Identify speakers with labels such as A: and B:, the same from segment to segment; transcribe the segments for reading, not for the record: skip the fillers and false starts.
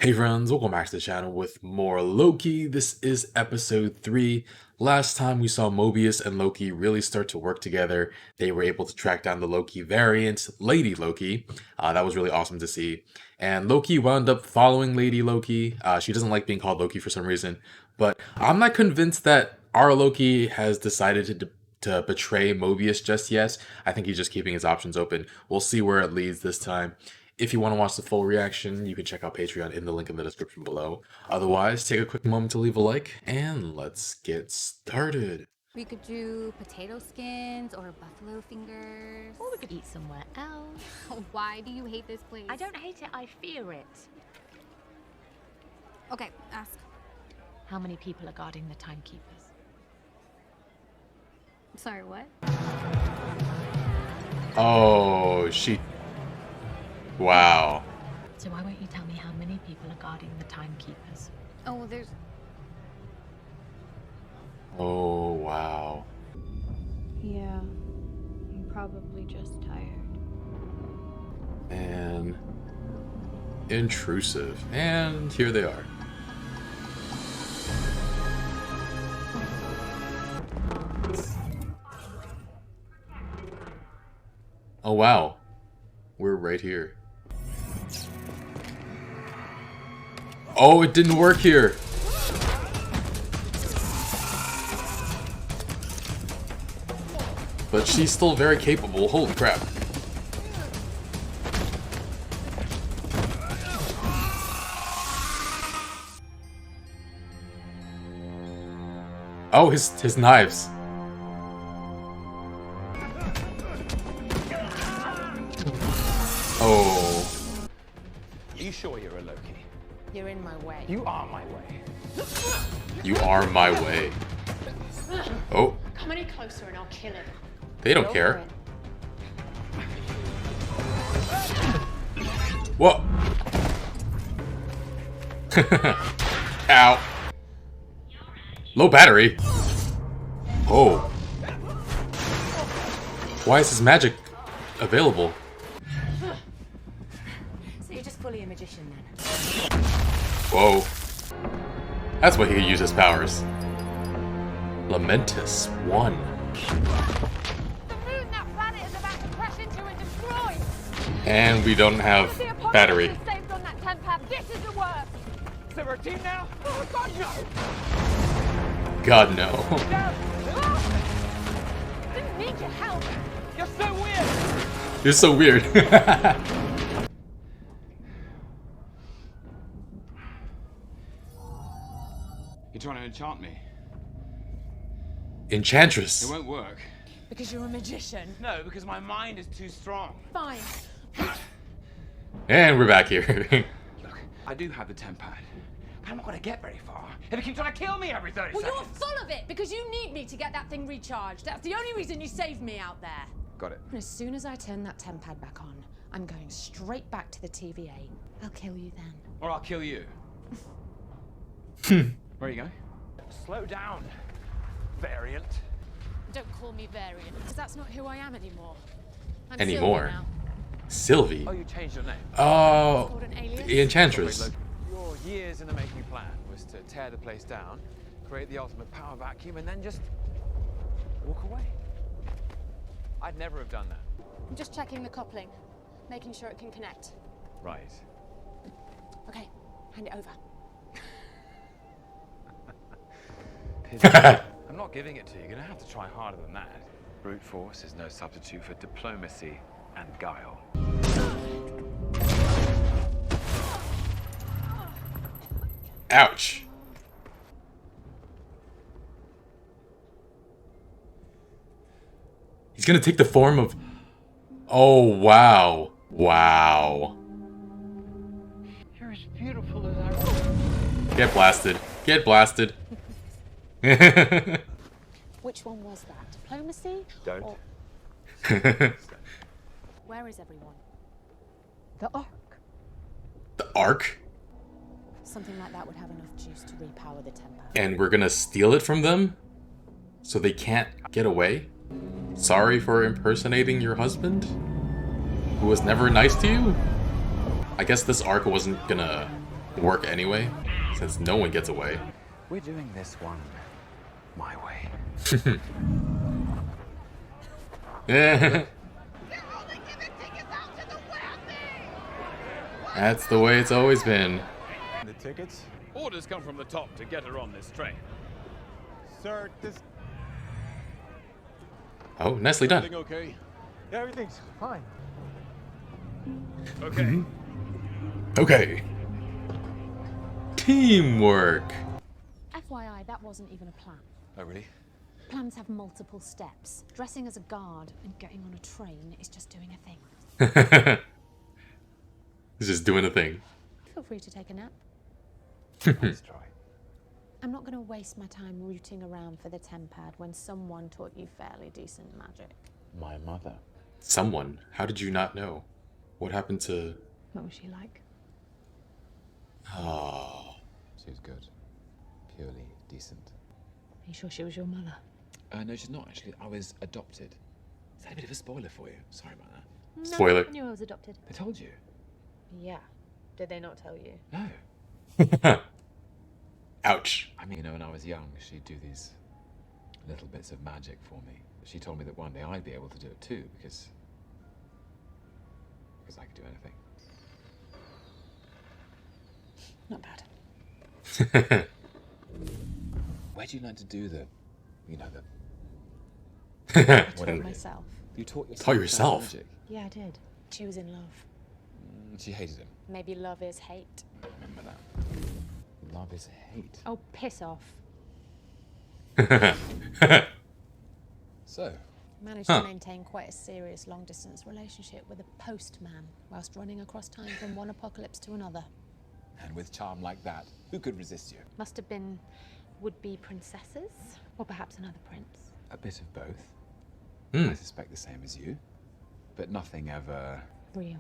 A: Hey friends, welcome back to the channel with more Loki. This is episode 3. Last time we saw Mobius and Loki really start to work together. They were able to track down the Loki variant, Lady Loki. That was really awesome to see. And Loki wound up following Lady Loki. She doesn't like being called Loki for some reason. But I'm not convinced that our Loki has decided to betray Mobius just yet. I think he's just keeping his options open. We'll see where it leads this time. If you want to watch the full reaction, you can check out Patreon in the link in the description below. Otherwise, take a quick moment to leave a like, and let's get started.
B: We could do potato skins or buffalo fingers.
C: Or we could eat somewhere else.
B: Why do you hate this place?
C: I don't hate it, I fear it.
B: Okay, ask.
C: How many people are guarding the timekeepers?
B: Sorry, what?
A: Oh, Wow.
C: So why won't you tell me how many people are guarding the timekeepers?
B: Oh, there's...
A: Oh, wow.
D: Yeah, I'm probably just tired.
A: And intrusive. And here they are. Oh, wow. We're right here. Oh, it didn't work here. But she's still very capable. Holy crap. Oh, his knives. Oh.
E: You sure you're a Loki?
C: You're in my way.
E: You are my way.
A: You are my way. Oh.
D: Come any closer and I'll kill him.
A: They don't care. Whoa. Ow. Low battery. Oh. Why is his magic available?
C: So you're just fully a magician then?
A: Whoa. That's why he could use his powers. Lamentis 1.
D: The moon that planet is about to crash into and destroy!
A: And we don't have battery.
D: Saved on that tempad. This is the worst!
E: So we're a team now?
D: Oh god, no!
A: God, no.
D: Didn't need your help!
E: You're so weird!
A: You're so weird.
E: You're trying to enchant me.
A: Enchantress.
E: It won't work.
D: Because you're a magician.
E: No, because my mind is too strong.
D: Fine.
A: And we're back here.
E: Look, I do have the tempad, but I'm not going to get very far if it keeps trying to kill me every 30
D: Well,
E: seconds.
D: you're full of it because you need me to get that thing recharged. That's the only reason you saved me out there.
E: Got it.
D: And as soon as I turn that tempad back on, I'm going straight back to the TVA. I'll kill you then.
E: Or I'll kill you. Where are you going? Slow down, variant.
D: Don't call me variant, because that's not who I am anymore. I'm
A: Anymore.
D: Sylvie now.
A: Sylvie.
E: Oh, you changed your name.
A: Oh,
D: Called an alias?
A: the Enchantress.
E: Your years in the making plan was to tear the place down, create the ultimate power vacuum, and then just walk away. I'd never have done that.
D: I'm just checking the coupling, making sure it can connect.
E: Right.
D: Okay, hand it over.
E: I'm not giving it to you. You're gonna have to try harder than that. Brute force is no substitute for diplomacy and guile.
A: Ouch. He's gonna take the form of... Oh, wow. Wow.
E: You're as beautiful as I was.
A: Get blasted. Get blasted.
D: Which one was that? Diplomacy?
E: Don't.
D: Or where is everyone?
C: The Ark.
A: The Ark?
D: Something like that would have enough juice to repower the tempad.
A: And we're gonna steal it from them? So they can't get away? Sorry for impersonating your husband? Who was never nice to you? I guess this arc wasn't gonna work anyway, since no one gets away.
E: We're doing this one my way.
A: That's the way it's always been.
F: The tickets?
G: Orders come from the top to get her on this train.
F: Sir, this...
A: Oh, nicely done.
G: Everything okay?
F: Yeah, everything's fine.
G: Okay.
A: Okay. Teamwork.
D: FYI, that wasn't even a plan.
E: Oh, really?
D: Plans have multiple steps. Dressing as a guard and getting on a train is just doing a thing.
A: He's just doing a thing.
D: Feel free to take a nap.
E: Let's try.
D: I'm not going to waste my time rooting around for the tempad when someone taught you fairly decent magic.
E: My mother.
A: Someone. How did you not know? What happened to...
C: What was she like?
A: Oh.
E: She was good. Purely decent.
C: Are you sure she was your mother?
H: No, she's not actually. I was adopted. Is that a bit of a spoiler for you? Sorry about that.
A: Spoiler.
C: I knew I was adopted.
H: They told you?
C: Yeah. Did they not tell you?
H: No.
A: Ouch.
H: I mean, when I was young, she'd do these little bits of magic for me. She told me that one day I'd be able to do it too, because I could do anything.
C: Not bad.
H: Where do you like to do the, the...
D: Taught myself.
H: You taught yourself?
A: Taught yourself?
H: Magic.
D: Yeah, I did. She was in love.
H: She hated him.
D: Maybe love is hate.
H: Remember that. Love is hate.
D: Oh, piss off.
H: So,
D: Managed to maintain quite a serious long-distance relationship with a postman whilst running across time from one apocalypse to another.
H: and with charm like that, who could resist you?
D: Must have been would-be princesses, or perhaps another prince.
H: A bit of both.
A: Hmm.
H: I suspect the same as you. But nothing ever...
D: Real.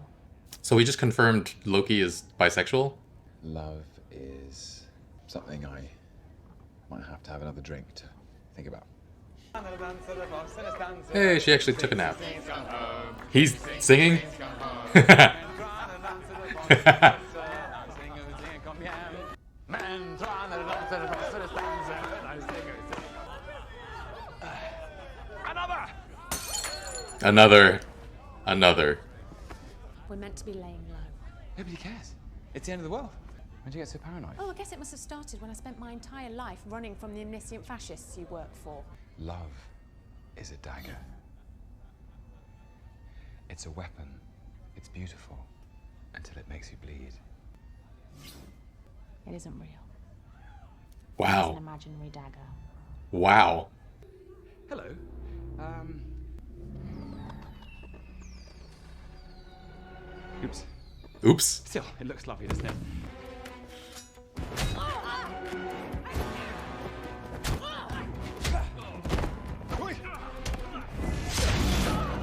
A: So we just confirmed Loki is bisexual?
H: Love is something I might have to have another drink to think about.
A: Hey, she actually took a nap. He's singing? Another.
D: We're meant to be laying low.
E: Nobody cares. It's the end of the world. When did you get so paranoid?
D: Oh, I guess it must have started when I spent my entire life running from the omniscient fascists you work for.
E: Love is a dagger. It's a weapon. It's beautiful until it makes you bleed.
D: It isn't real. It's
A: Wow.
D: an imaginary dagger.
A: Wow.
E: Hello. Oops.
A: Oops.
E: Still, it looks lovely, doesn't it?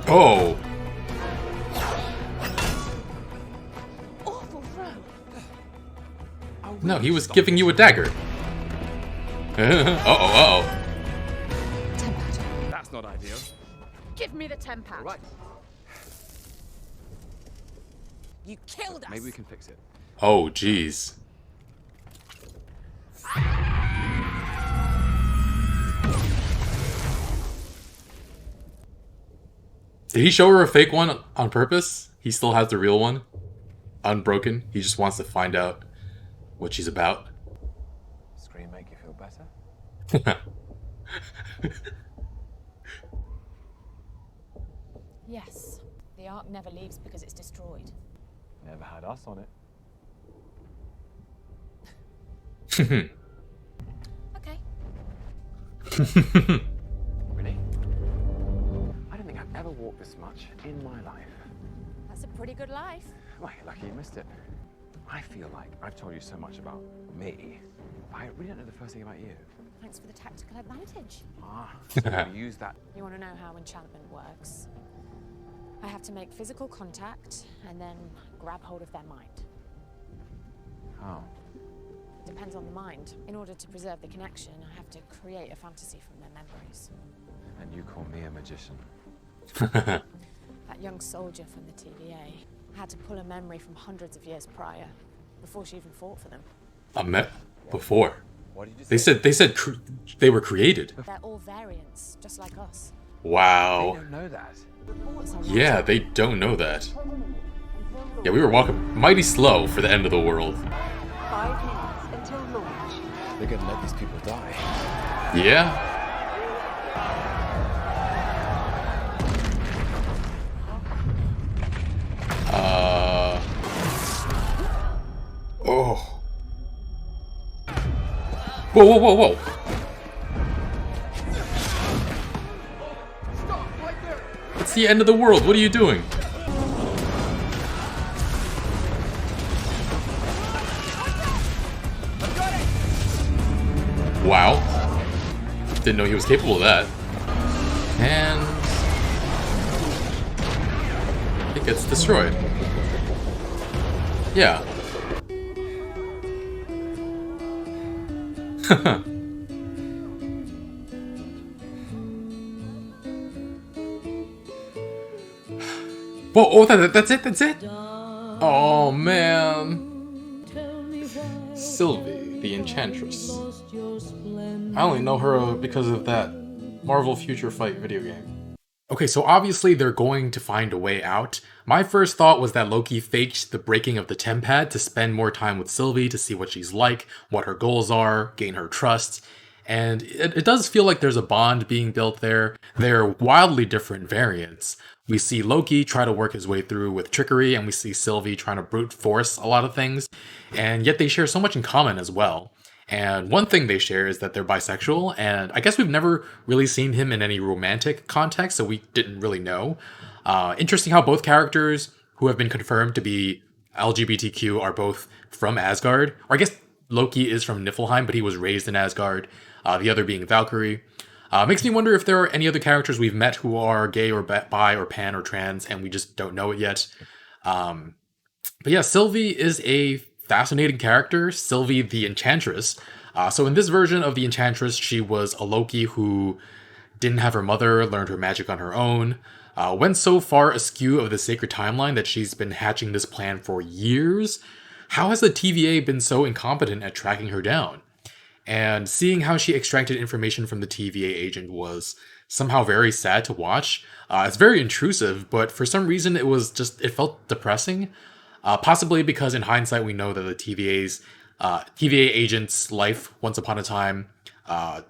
A: Oh.
D: Awful throw.
A: No, he was giving you a dagger. Uh-oh.
D: Tempad.
G: That's not ideal.
D: Give me the tempad.
E: Right.
D: You killed us.
E: Maybe we can fix it.
A: Oh, jeez. Did he show her a fake one on purpose? He still has the real one? Unbroken? He just wants to find out what she's about?
E: Scream make you feel better?
D: Yes. The Ark never leaves because it's destroyed.
E: Never had us on it.
D: Okay.
E: Really? I don't think I've ever walked this much in my life.
D: That's a pretty good life.
E: Well, you're lucky you missed it. I feel like I've told you so much about me, but I really don't know the first thing about you.
D: Thanks for the tactical advantage.
E: So I'm gonna use that.
D: You want to know how enchantment works? I have to make physical contact and then grab hold of their mind.
E: How?
D: Depends on the mind. In order to preserve the connection, I have to create a fantasy from their memories.
E: And you call me a magician?
D: That young soldier from the TVA had to pull a memory from hundreds of years prior, before she even fought for them.
A: I met before.
E: What did you
A: They
E: say?
A: said they were created.
D: They're all variants, just like us.
E: They
A: Wow.
E: don't know that.
D: Reports are
A: Yeah, they don't know that. Yeah, we were walking mighty slow for the end of the world.
I: 5 minutes until launch.
E: They're gonna let these people die.
A: Yeah. Oh. Whoa, whoa, whoa, whoa. It's the end of the world. What are you doing? Wow. Didn't know he was capable of that. And it gets destroyed. Yeah. Whoa, oh, that's it, that's it? Oh, man. Sylvie, the Enchantress. I only know her because of that Marvel Future Fight video game. Okay, so obviously they're going to find a way out. My first thought was that Loki faked the breaking of the TemPad to spend more time with Sylvie to see what she's like, what her goals are, gain her trust. And it does feel like there's a bond being built there. They're wildly different variants. We see Loki try to work his way through with trickery, and we see Sylvie trying to brute force a lot of things. And yet they share so much in common as well. And one thing they share is that they're bisexual, and I guess we've never really seen him in any romantic context, so we didn't really know. Interesting how both characters who have been confirmed to be LGBTQ are both from Asgard. Or I guess Loki is from Niflheim, but he was raised in Asgard, the other being Valkyrie. Makes me wonder if there are any other characters we've met who are gay or bi or pan or trans, and we just don't know it yet. But yeah, Sylvie is a fascinating character, Sylvie the Enchantress. So in this version of the Enchantress, she was a Loki who didn't have her mother, learned her magic on her own, went so far askew of the sacred timeline that she's been hatching this plan for years. How has the TVA been so incompetent at tracking her down? And seeing how she extracted information from the TVA agent was somehow very sad to watch. It's very intrusive, but for some reason it felt depressing. Possibly because in hindsight we know that the TVA agent's life, once upon a time,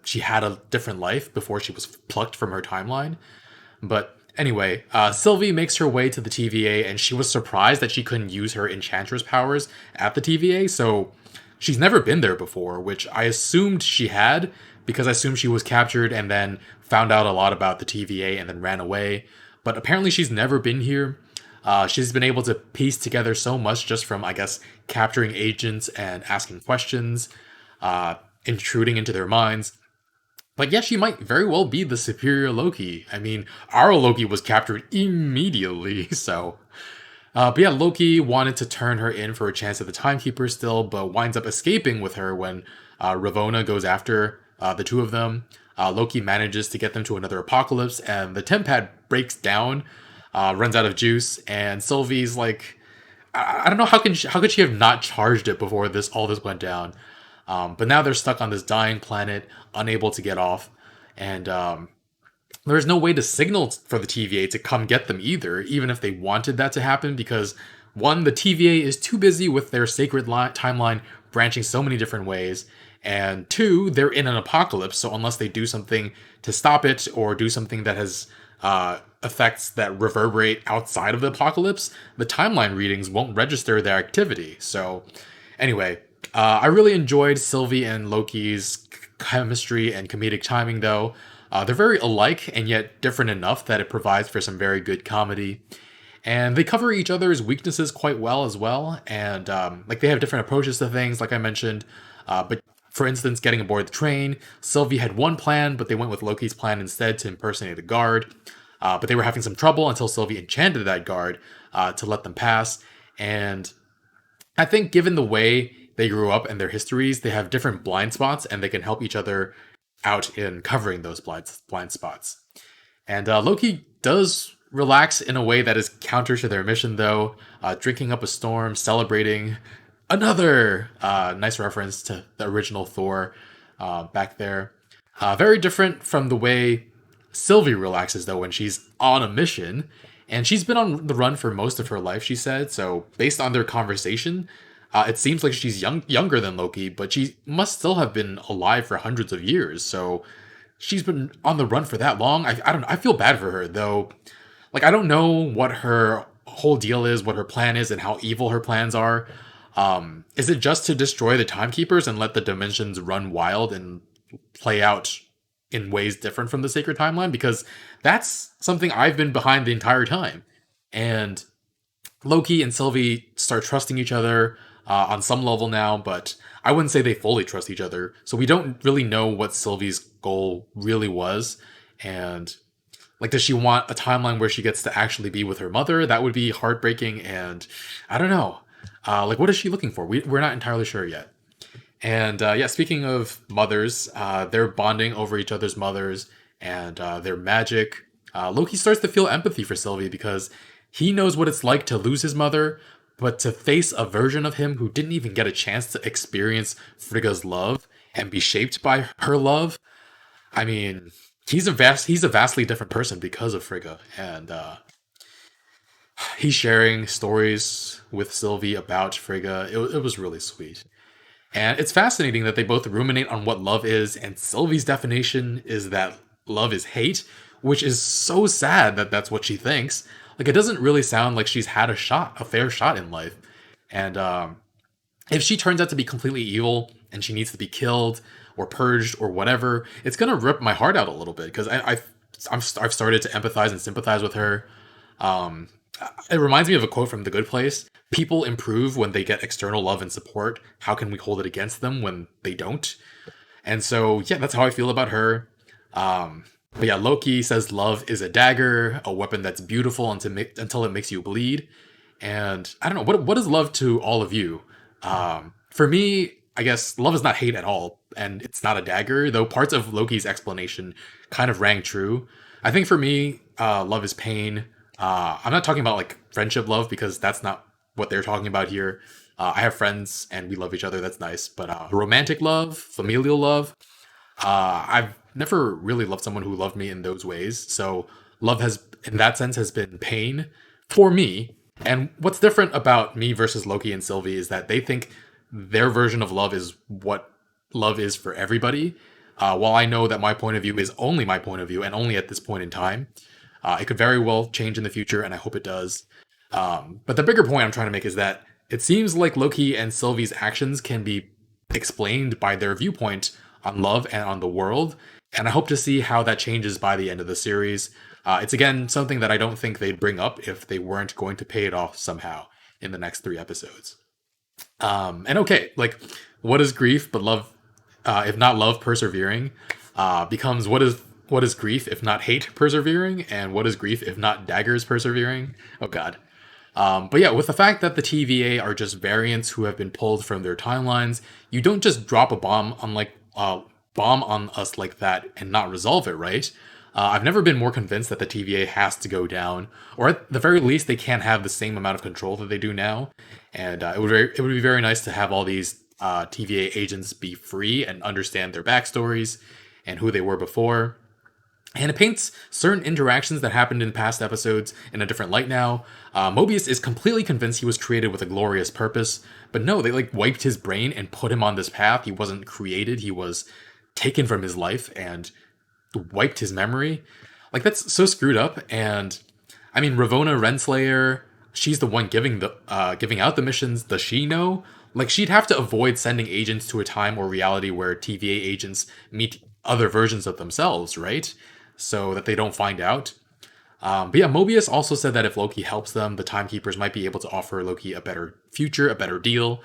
A: she had a different life before she was plucked from her timeline. But anyway, Sylvie makes her way to the TVA, and she was surprised that she couldn't use her Enchantress powers at the TVA, so she's never been there before, which I assumed she had, because I assumed she was captured and then found out a lot about the TVA and then ran away. But apparently she's never been here. She's been able to piece together so much just from, I guess, capturing agents and asking questions, intruding into their minds. But yeah, she might very well be the superior Loki. I mean, our Loki was captured immediately, so... but yeah, Loki wanted to turn her in for a chance at the Timekeeper still, but winds up escaping with her when Ravonna goes after the two of them. Loki manages to get them to another apocalypse, and the TemPad breaks down, runs out of juice, and Sylvie's like, I don't know how could she have not charged it before all this went down. But now they're stuck on this dying planet, unable to get off, and there's no way to signal for the TVA to come get them either, even if they wanted that to happen, because one, the TVA is too busy with their sacred timeline branching so many different ways, and two, they're in an apocalypse, so unless they do something to stop it or do something that has effects that reverberate outside of the apocalypse, the timeline readings won't register their activity. So anyway, I really enjoyed Sylvie and Loki's chemistry and comedic timing, though. They're very alike and yet different enough that it provides for some very good comedy. And they cover each other's weaknesses quite well as well. And like they have different approaches to things, like I mentioned. But for instance, getting aboard the train, Sylvie had one plan, but they went with Loki's plan instead to impersonate a guard. But they were having some trouble until Sylvie enchanted that guard to let them pass. And I think given the way they grew up and their histories, they have different blind spots and they can help each other out in covering those blind spots. And Loki does relax in a way that is counter to their mission, though, drinking up a storm, celebrating Another nice reference to the original Thor back there. Very different from the way Sylvie relaxes, though, when she's on a mission. And she's been on the run for most of her life, she said. So, based on their conversation, it seems like she's younger than Loki, but she must still have been alive for hundreds of years. So, she's been on the run for that long. I don't know. I feel bad for her, though. Like, I don't know what her whole deal is, what her plan is, and how evil her plans are. Is it just to destroy the timekeepers and let the dimensions run wild and play out in ways different from the sacred timeline? Because that's something I've been behind the entire time. And Loki and Sylvie start trusting each other on some level now, but I wouldn't say they fully trust each other. So we don't really know what Sylvie's goal really was. And like, does she want a timeline where she gets to actually be with her mother? That would be heartbreaking. And I don't know. Like, what is she looking for? We're not entirely sure yet. And yeah, speaking of mothers, they're bonding over each other's mothers and their magic. Loki starts to feel empathy for Sylvie because he knows what it's like to lose his mother, but to face a version of him who didn't even get a chance to experience Frigga's love and be shaped by her love. I mean, he's a vastly different person because of Frigga, and he's sharing stories with Sylvie about Frigga. It was really sweet. And it's fascinating that they both ruminate on what love is, and Sylvie's definition is that love is hate, which is so sad that that's what she thinks. Like, it doesn't really sound like she's had a fair shot in life. And if she turns out to be completely evil and she needs to be killed or purged or whatever, it's gonna rip my heart out a little bit because I've started to empathize and sympathize with her. It reminds me of a quote from The Good Place. People improve when they get external love and support. How can we hold it against them when they don't? And so, yeah, that's how I feel about her. But yeah, Loki says love is a dagger, a weapon that's beautiful until it makes you bleed. And I don't know, what is love to all of you? For me, I guess love is not hate at all, and it's not a dagger, though parts of Loki's explanation kind of rang true. I think for me, love is pain. I'm not talking about like friendship love because that's not what they're talking about here. I have friends and we love each other. That's nice. But romantic love, familial love, I've never really loved someone who loved me in those ways. So love has, in that sense, has been pain for me. And what's different about me versus Loki and Sylvie is that they think their version of love is what love is for everybody. While I know that my point of view is only my point of view and only at this point in time. It could very well change in the future, and I hope it does. But the bigger point I'm trying to make is that it seems like Loki and Sylvie's actions can be explained by their viewpoint on love and on the world, and I hope to see how that changes by the end of the series. It's again something that I don't think they'd bring up if they weren't going to pay it off somehow in the next 3 episodes. And okay, like, what is grief but love, if not love persevering, becomes what is grief if not hate persevering, and what is grief if not daggers persevering? Oh god. But yeah, with the fact that the TVA are just variants who have been pulled from their timelines, you don't just drop a bomb on us like that and not resolve it, right? I've never been more convinced that the TVA has to go down, or at the very least, they can't have the same amount of control that they do now. And it would be very nice to have all these TVA agents be free and understand their backstories and who they were before. And it paints certain interactions that happened in past episodes in a different light now. Mobius is completely convinced he was created with a glorious purpose, but no, they like wiped his brain and put him on this path. He wasn't created, he was taken from his life and wiped his memory. Like, that's so screwed up. And I mean, Ravonna Renslayer, she's the one giving out the missions. Does she know? Like, she'd have to avoid sending agents to a time or reality where TVA agents meet other versions of themselves, right? So that they don't find out. But yeah, Mobius also said that if Loki helps them, the Timekeepers might be able to offer Loki a better future, a better deal.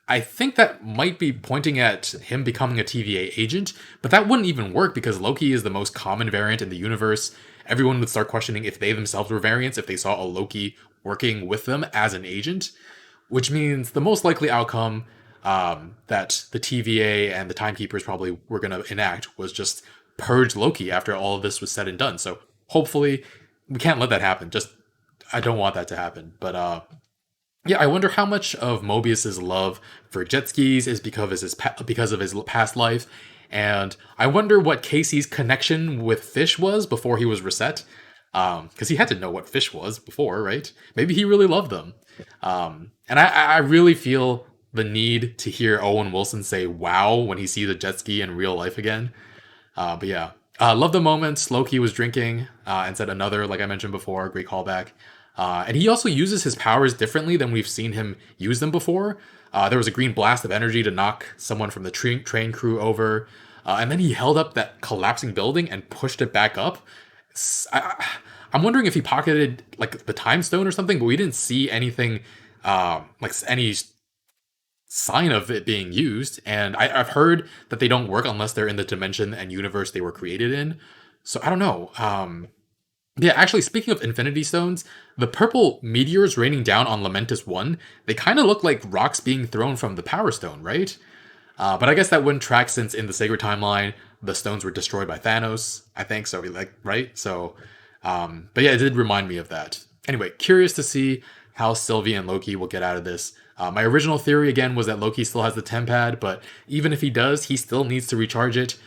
A: I think that might be pointing at him becoming a TVA agent, but that wouldn't even work because Loki is the most common variant in the universe. Everyone would start questioning if they themselves were variants if they saw a Loki working with them as an agent, which means the most likely outcome that the TVA and the Timekeepers probably were going to enact was just purge Loki after all of this was said and done. So hopefully we can't let that happen. I don't want that to happen. But Yeah, I wonder how much of Mobius's love for jet skis is because of his past life, and I wonder what Casey's connection with fish was before he was reset, because he had to know what fish was before, right? Maybe he really loved them, and I really feel the need to hear Owen Wilson say "wow" when he sees a jet ski in real life again. But yeah, love the moments. Loki was drinking and said another, like I mentioned before, great callback. And he also uses his powers differently than we've seen him use them before. There was a green blast of energy to knock someone from the train crew over. And then he held up that collapsing building and pushed it back up. I'm wondering if he pocketed like the time stone or something, but we didn't see anything like any sign of it being used. And I've heard that they don't work unless they're in the dimension and universe they were created in. So I don't know. Yeah, actually, speaking of Infinity Stones, the purple meteors raining down on Lamentis 1, they kind of look like rocks being thrown from the Power Stone, right? But I guess that wouldn't track since in the Sacred Timeline, the stones were destroyed by Thanos, I think, so like, right? So, but yeah, it did remind me of that. Anyway, curious to see how Sylvie and Loki will get out of this. My original theory, again, was that Loki still has the Tempad, but even if he does, he still needs to recharge it.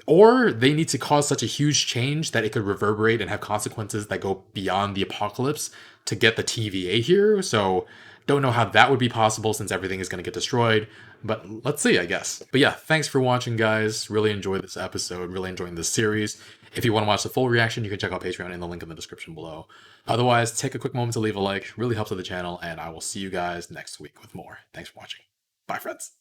A: Or they need to cause such a huge change that it could reverberate and have consequences that go beyond the apocalypse to get the TVA here. So don't know how that would be possible since everything is going to get destroyed. But let's see, I guess. But yeah, thanks for watching, guys. Really enjoyed this episode. Really enjoying this series. If you want to watch the full reaction, you can check out Patreon in the link in the description below. Otherwise, take a quick moment to leave a like. Really helps with the channel. And I will see you guys next week with more. Thanks for watching. Bye, friends.